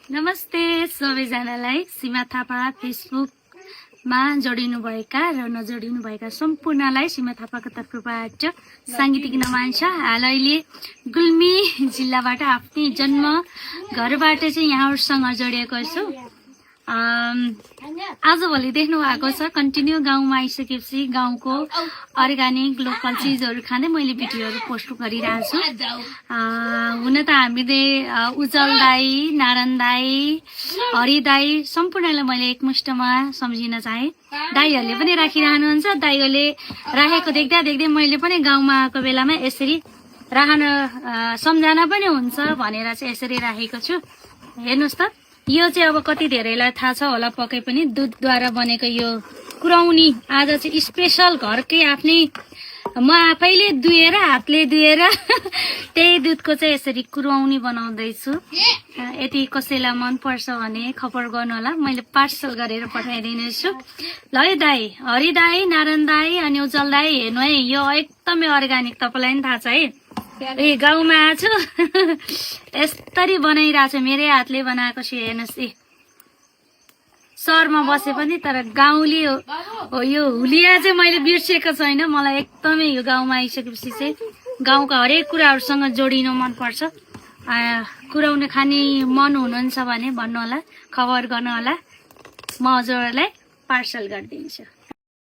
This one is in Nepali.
नमस्ते सबैजनालाई सीमा थापा फेसबुकमा जोडिनुभएका र नजोडिनुभएका सम्पूर्णलाई सीमा थापाको तर्फबाट साङ्गीतिक नमन छ। हाल अहिले गुल्मी जिल्लाबाट आफ्नै जन्म घरबाट चाहिँ यहाँहरुसँग जोडिएको छु। आजभोलि देख्नु भएको छ कन्टिन्यू गाउँमा आइसकेपछि गाउँको अर्गानिक लोकल चिजहरू खाँदै मैले भिडियोहरू पोस्ट गरिरहेको छु। हुन त हामीले उज्जवल दाई, नारायण दाई, हरि दाई सम्पूर्णलाई मैले एकमुष्टमा सम्झिन चाहे। दाईहरूले पनि राखिरहनुहुन्छ। दाईहरूले राखेको देख्दा देख्दै मैले पनि गाउँमा आएको बेलामा यसरी राख्न सम्झना पनि हुन्छ भनेर चाहिँ यसरी राखेको छु। हेर्नुस् त, यो चाहिँ अब कति धेरैलाई थाहा छ होला पक्कै पनि, दुधद्वारा बनेको यो कुराउनी आज चाहिँ स्पेशल घरकै आफ्नै म आफैले दुहेर हातले दुहेर त्यही दुधको चाहिँ यसरी कुराउनी बनाउँदैछु। यदि कसैलाई मन पर्छ भने खबर गर्नु होला, मैले पार्सल गरेर पठाइदिनेछु। ल है दाई, हरि दाई, नारायण दाई अनि उज्जवल दाई, हेर्नु है यो एकदमै अर्गानिक, तपाईँलाई पनि थाहा छ है। ए गाउँमा आछु यसरी बनाइरहेको छु, मेरै हातले बनाएको छु। हेर्नुहोस् ए, सहरमा बसे पनि तर गाउँले हो। यो हुलिया चाहिँ मैले बिर्सेको छैन। मलाई एकदमै यो गाउँमा आइसकेपछि चाहिँ गाउँका हरेक कुराहरूसँग जोडिनु मनपर्छ। कुराउन खाने मन हुनुहुन्छ भने भन्नु होला, खबर गर्नु होला, म हजुरहरूलाई पार्सल गरिदिन्छु।